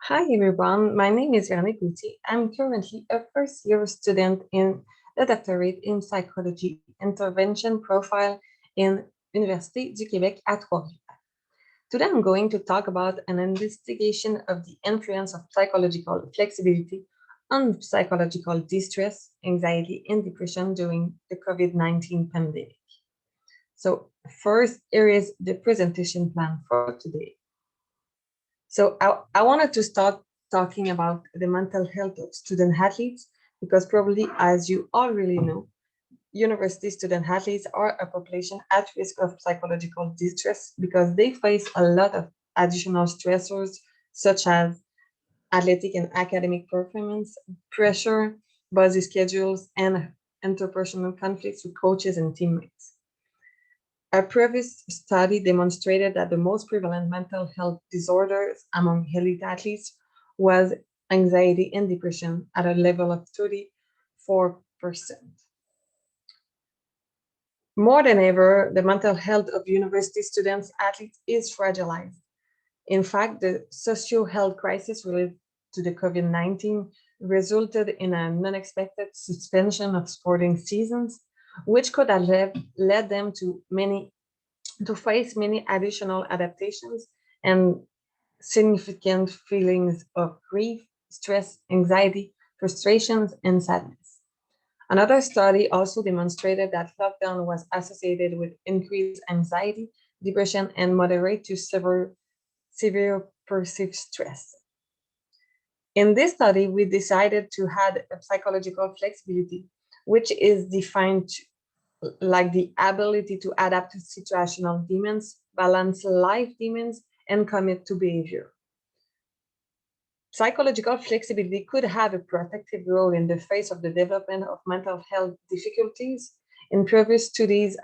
Hi everyone, my name is Véronique Gauthier. I'm currently a first year student in the doctorate in psychology intervention profile in Université du Québec at Trois-Rivières. Today I'm going to talk about an investigation of the influence of psychological flexibility on psychological distress, anxiety, and depression during the COVID-19 pandemic. So first, here is the presentation plan for today. So I wanted to start talking about the mental health of student athletes because probably, as you already know, university student athletes are a population at risk of psychological distress because they face a lot of additional stressors such as athletic and academic performance, pressure, busy schedules, and interpersonal conflicts with coaches and teammates. A previous study demonstrated that the most prevalent mental health disorders among elite athletes was anxiety and depression at a level of 34%. More than ever, the mental health of university students athletes is fragilized. In fact, the socio-health crisis related to the COVID-19 resulted in an unexpected suspension of sporting seasons, which could have led them to face many additional adaptations and significant feelings of grief, stress, anxiety, frustrations, and sadness. Another study also demonstrated that lockdown was associated with increased anxiety, depression, and moderate to severe perceived stress. In this study, we decided to add a psychological flexibility, which is defined like the ability to adapt to situational demands, balance life demands, and commit to behavior. Psychological flexibility could have a protective role in the face of the development of mental health difficulties. In previous studies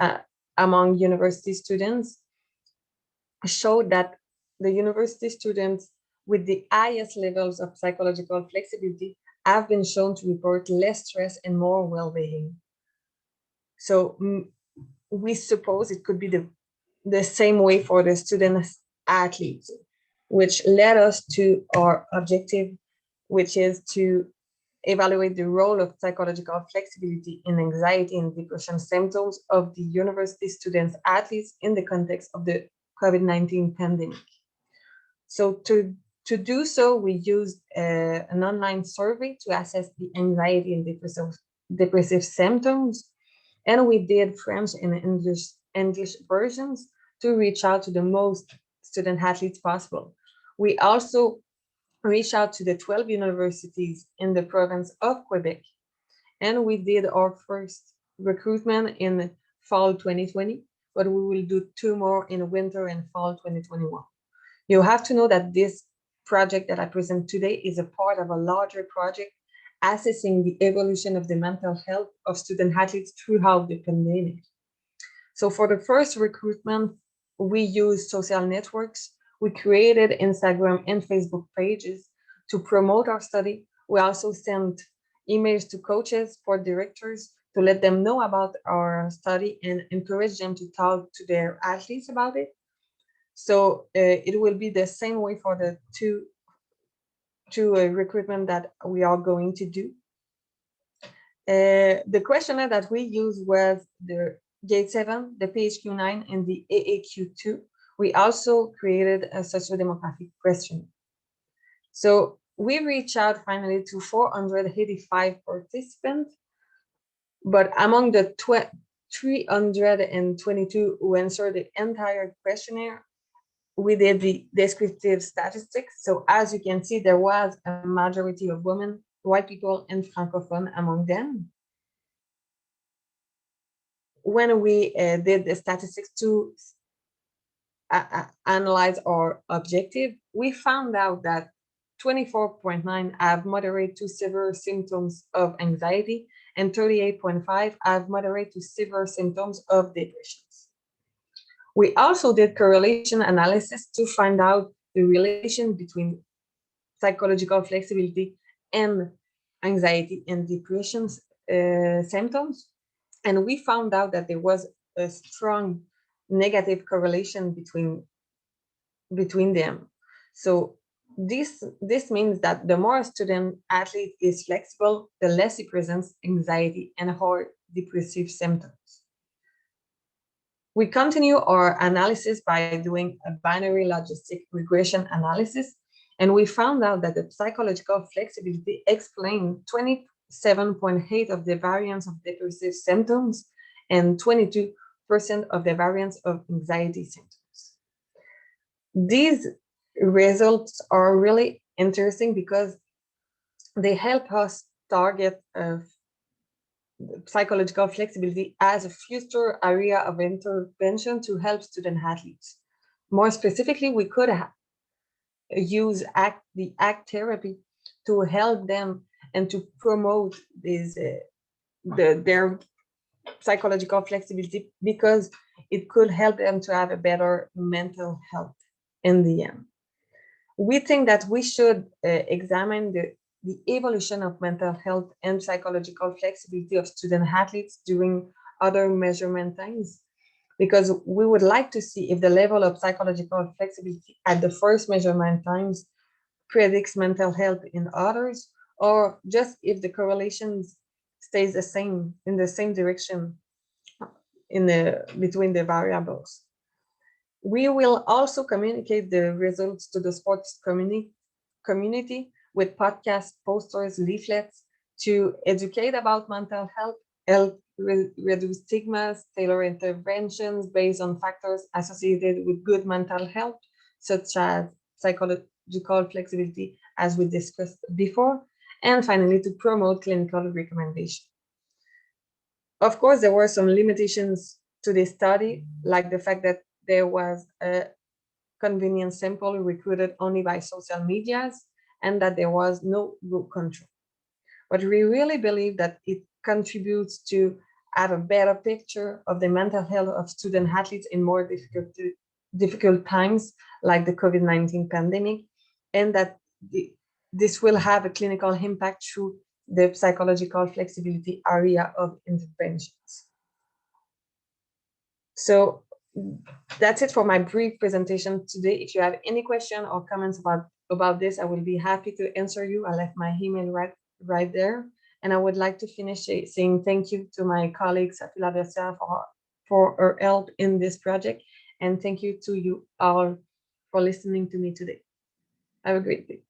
among university students, showed that the university students with the highest levels of psychological flexibility have been shown to report less stress and more well-being. So we suppose it could be the same way for the student athletes, which led us to our objective, which is to evaluate the role of psychological flexibility in anxiety and depression symptoms of the university students athletes in the context of the COVID-19 pandemic. So to do so, we used an online survey to assess the anxiety and depressive symptoms, and we did French and English versions to reach out to the most student athletes possible. We also reached out to the 12 universities in the province of Quebec, and we did our first recruitment in fall 2020, but we will do two more in winter and fall 2021. You have to know that this project that I present today is a part of a larger project assessing the evolution of the mental health of student athletes throughout the pandemic. So for the first recruitment, we used social networks. We created Instagram and Facebook pages to promote our study. We also sent emails to coaches, sport directors to let them know about our study and encourage them to talk to their athletes about it. So it will be the same way for the two recruitment that we are going to do. The questionnaire that we used was the Gate 7, the PHQ-9, and the AAQ-2. We also created a socio-demographic question. So we reached out finally to 485 participants, but among the 322 who answered the entire questionnaire, we did the descriptive statistics. So as you can see, there was a majority of women, white people, and Francophone among them. When we did the statistics to analyze our objective, we found out that 24.9 have moderate to severe symptoms of anxiety and 38.5 have moderate to severe symptoms of depression. We also did correlation analysis to find out the relation between psychological flexibility and anxiety and depression symptoms. And we found out that there was a strong negative correlation between them. So This means that the more a student athlete is flexible, the less he presents anxiety and or depressive symptoms. We continue our analysis by doing a binary logistic regression analysis, and we found out that the psychological flexibility explained 27.8 of the variance of depressive symptoms and 22% of the variance of anxiety symptoms. These results are really interesting because they help us target psychological flexibility as a future area of intervention to help student athletes. More specifically, we could use the ACT therapy to help them and to promote their psychological flexibility because it could help them to have a better mental health in the end. We think that we should examine the evolution of mental health and psychological flexibility of student athletes during other measurement times, because we would like to see if the level of psychological flexibility at the first measurement times predicts mental health in others, or just if the correlations stays the same in the same direction in the between the variables. We will also communicate the results to the sports community with podcasts, posters, leaflets to educate about mental health, reduce stigmas, tailor interventions based on factors associated with good mental health, such as psychological flexibility, as we discussed before, and finally to promote clinical recommendations. Of course, there were some limitations to this study, like the fact that there was a convenient sample recruited only by social medias and that there was no group control. But we really believe that it contributes to have a better picture of the mental health of student athletes in more difficult times like the COVID-19 pandemic, and that this will have a clinical impact through the psychological flexibility area of interventions. So that's it for my brief presentation today. If you have any question or comments about this, I will be happy to answer you. I left my email right there. And I would like to finish saying thank you to my colleague, Safila Bessia, for her help in this project. And thank you to you all for listening to me today. Have a great day.